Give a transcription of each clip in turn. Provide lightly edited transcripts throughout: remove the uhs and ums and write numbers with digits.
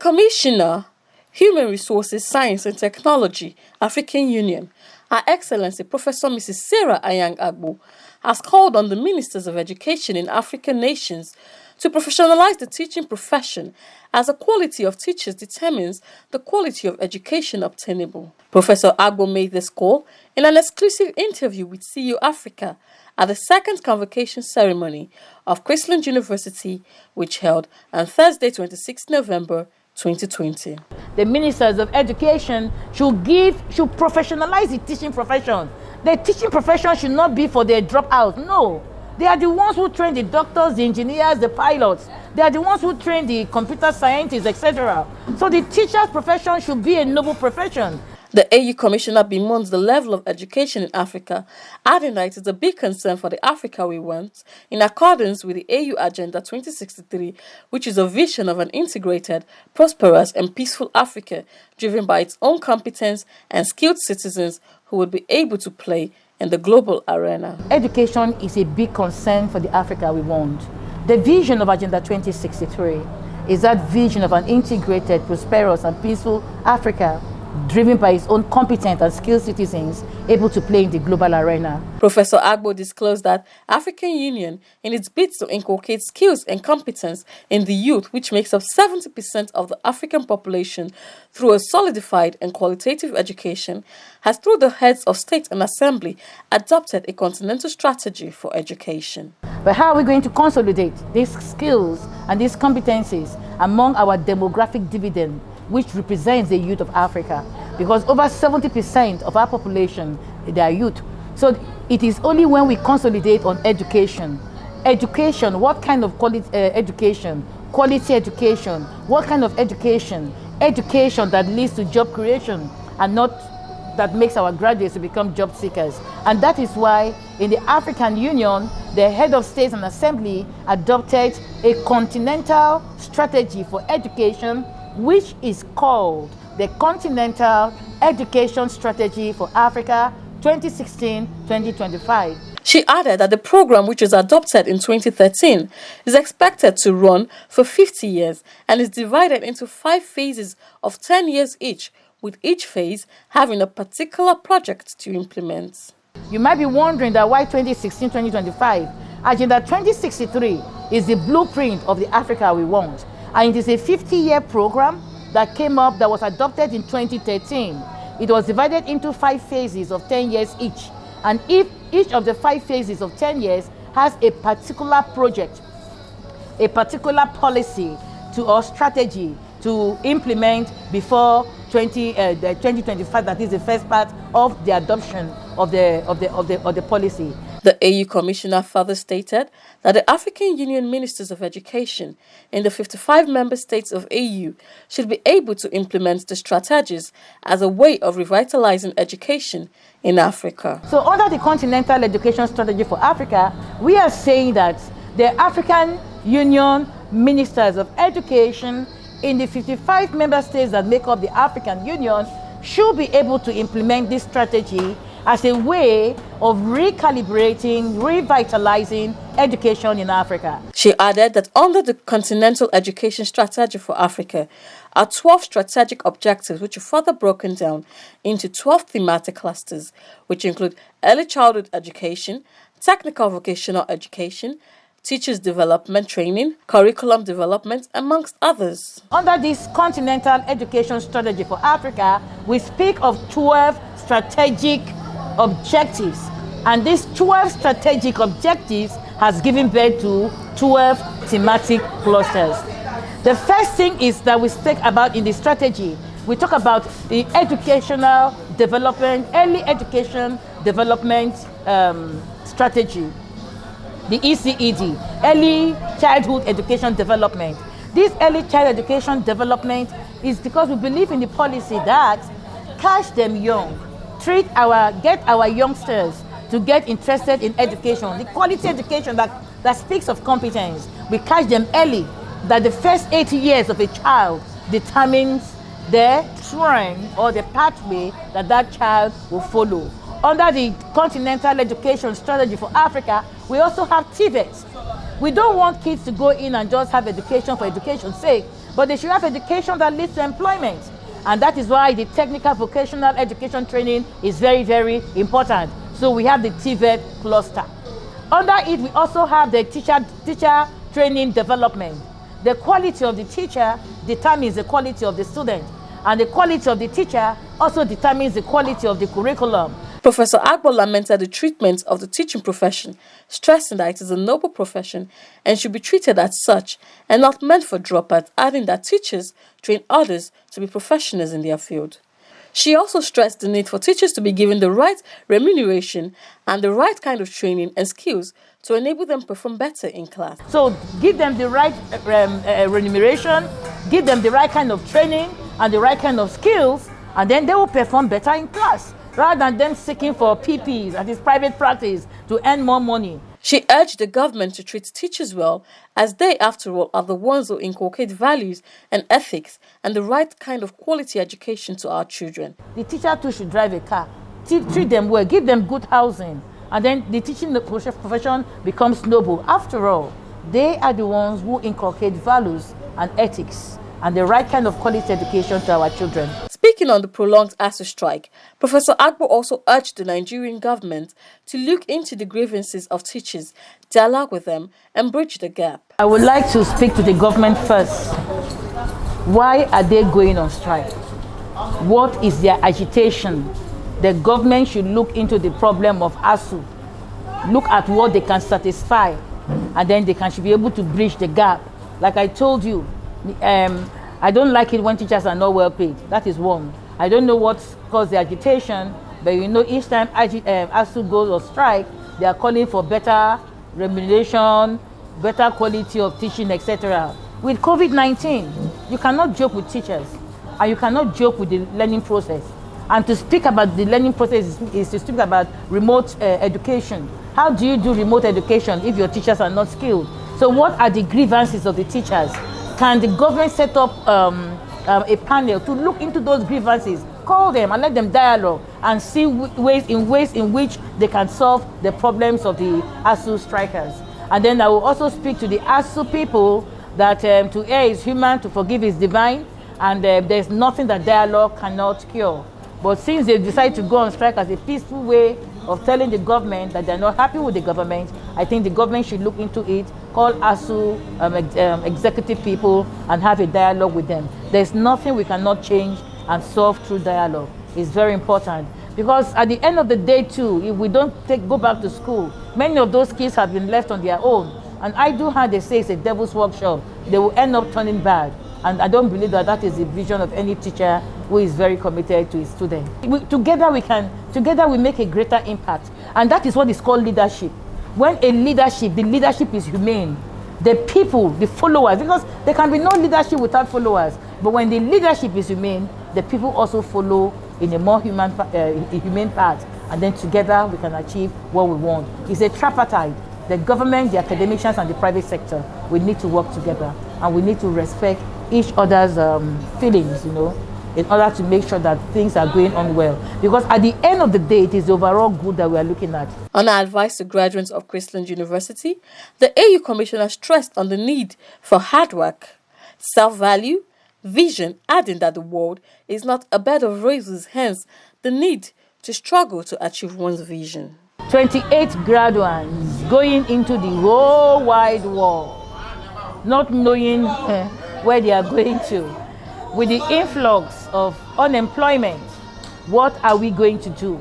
Commissioner, Human Resources, Science and Technology, African Union, Her Excellency Professor Mrs. Sarah Anyang Agbor, has called on the ministers of education in African nations to professionalize the teaching profession, as the quality of teachers determines the quality of education obtainable. Professor Agbor made this call in an exclusive interview with CEOAFRICA at the second convocation ceremony of Chrisland University, which held on Thursday, 26 November 2020. The ministers of education should professionalize the teaching profession. The teaching profession should not be for the dropouts. No. They are the ones who train the doctors, the engineers, the pilots. They are the ones who train the computer scientists, etc. So the teacher's profession should be a noble profession. The AU Commissioner bemoans the level of education in Africa, adding that it is a big concern for the Africa we want, in accordance with the AU Agenda 2063, which is a vision of an integrated, prosperous and peaceful Africa, driven by its own competence and skilled citizens who would be able to play in the global arena. Education is a big concern for the Africa we want. The vision of Agenda 2063 is that vision of an integrated, prosperous and peaceful Africa, driven by its own competent and skilled citizens able to play in the global arena. Professor Agbor disclosed that African Union, in its bid to inculcate skills and competence in the youth, which makes up 70% of the African population, through a solidified and qualitative education, has, through the heads of state and assembly, adopted a continental strategy for education. But how are we going to consolidate these skills and these competencies among our demographic dividend, which represents the youth of Africa? Because over 70% of our population, they are youth. So it is only when we consolidate on education. Education, what kind of quality education? Quality education. What kind of education? Education that leads to job creation and not that makes our graduates to become job seekers. And that is why in the African Union, the head of states and assembly adopted a continental strategy for education, which is called the Continental Education Strategy for Africa 2016-2025. She added that the program, which was adopted in 2013, is expected to run for 50 years and is divided into 5 phases of 10 years each, with each phase having a particular project to implement. You might be wondering that why 2016-2025? Agenda 2063 is the blueprint of the Africa we want. And it is a 50-year program that came up, that was adopted in 2013. It was divided into 5 phases of 10 years each. And if each of the 5 phases of 10 years has a particular project, a particular policy or strategy to implement before 2025, that is the first part of the adoption of the policy. The AU Commissioner further stated that the African Union Ministers of Education in the 55 member states of AU should be able to implement the strategies as a way of revitalizing education in Africa. So under the Continental Education Strategy for Africa, we are saying that the African Union Ministers of Education in the 55 member states that make up the African Union should be able to implement this strategy as a way of recalibrating, revitalizing education in Africa. She added that under the Continental Education Strategy for Africa are 12 strategic objectives, which are further broken down into 12 thematic clusters, which include early childhood education, technical vocational education, teachers development training, curriculum development, amongst others. Under this Continental Education Strategy for Africa, we speak of 12 strategic objectives, and these 12 strategic objectives has given birth to 12 thematic clusters. The first thing is that we speak about in the strategy, we talk about the educational development, early education development strategy, the ECED, early childhood education development. This early child education development is because we believe in the policy that catch them young, get our youngsters to get interested in education, the quality education that speaks of competence. We catch them early, that the first 8 years of a child determines the trend or the pathway that child will follow. Under the Continental Education Strategy for Africa, we also have TVET. We don't want kids to go in and just have education for education's sake, but they should have education that leads to employment. And that is why the technical vocational education training is very, very important. So we have the TVET cluster. Under it, we also have the teacher training development. The quality of the teacher determines the quality of the student, and the quality of the teacher also determines the quality of the curriculum. Professor Agbor lamented the treatment of the teaching profession, stressing that it is a noble profession and should be treated as such and not meant for dropouts, adding that teachers train others to be professionals in their field. She also stressed the need for teachers to be given the right remuneration and the right kind of training and skills to enable them to perform better in class. So give them the right remuneration, give them the right kind of training and the right kind of skills, and then they will perform better in class, rather than them seeking for PPs, that is private practice, to earn more money. She urged the government to treat teachers well, as they, after all, are the ones who inculcate values and ethics and the right kind of quality education to our children. The teacher too should drive a car. Treat them well, give them good housing, and then the teaching profession becomes noble. After all, they are the ones who inculcate values and ethics and the right kind of quality education to our children. Speaking on the prolonged ASU strike, Professor Agbor also urged the Nigerian government to look into the grievances of teachers, dialogue with them, and bridge the gap. I would like to speak to the government first. Why are they going on strike? What is their agitation? The government should look into the problem of ASU, look at what they can satisfy, and then they should be able to bridge the gap. Like I told you, I don't like it when teachers are not well paid. That is one. I don't know what caused the agitation, but you know, each time ASU goes on strike, they are calling for better remuneration, better quality of teaching, etc. With COVID-19, you cannot joke with teachers, and you cannot joke with the learning process. And to speak about the learning process is to speak about remote education. How do you do remote education if your teachers are not skilled? So what are the grievances of the teachers? Can the government set up a panel to look into those grievances, call them and let them dialogue and see ways in which they can solve the problems of the ASU strikers? And then I will also speak to the ASU people that to err is human, to forgive is divine, and there's nothing that dialogue cannot cure. But since they decide to go on strike as a peaceful way of telling the government that they're not happy with the government, I think the government should look into it, call ASU executive people and have a dialogue with them. There's nothing we cannot change and solve through dialogue. It's very important. Because at the end of the day too, if we don't go back to school, many of those kids have been left on their own. And I do how they say it's a devil's workshop. They will end up turning bad. And I don't believe that that is the vision of any teacher who is very committed to his students. Together we make a greater impact. And that is what is called leadership. When the leadership is humane, the people, the followers, because there can be no leadership without followers, but when the leadership is humane, the people also follow in a more humane path, and then together we can achieve what we want. It's a tripartite. The government, the academicians, and the private sector, we need to work together, and we need to respect each other's feelings, you know, in order to make sure that things are going on well. Because at the end of the day, it is the overall good that we are looking at. On our advice to graduates of Chrisland University, the AU Commissioner stressed on the need for hard work, self-value, vision, adding that the world is not a bed of roses, hence the need to struggle to achieve one's vision. 28 graduates going into the whole wide world, not knowing where they are going to. With the influx of unemployment, what are we going to do?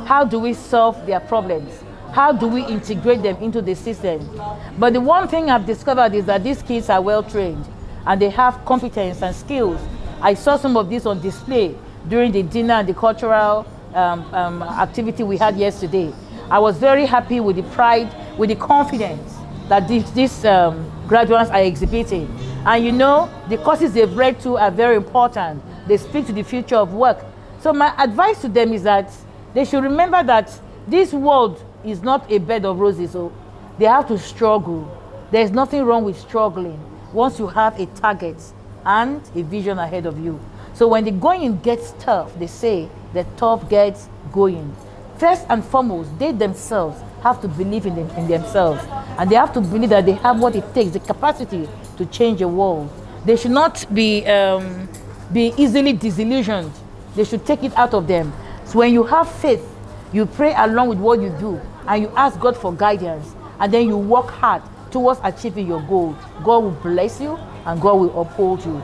How do we solve their problems? How do we integrate them into the system? But the one thing I've discovered is that these kids are well trained and they have competence and skills. I saw some of this on display during the dinner and the cultural activity we had yesterday. I was very happy with the pride, with the confidence that these graduates are exhibiting. And you know, the courses they've read to are very important. They speak to the future of work. So my advice to them is that they should remember that this world is not a bed of roses, so they have to struggle. There's nothing wrong with struggling once you have a target and a vision ahead of you. So when the going gets tough, they say the tough gets going. First and foremost, they themselves have to believe in themselves. And they have to believe that they have what it takes, the capacity to change the world. They should not be easily disillusioned. They should take it out of them. So when you have faith, you pray along with what you do, and you ask God for guidance, and then you work hard towards achieving your goal. God will bless you, and God will uphold you.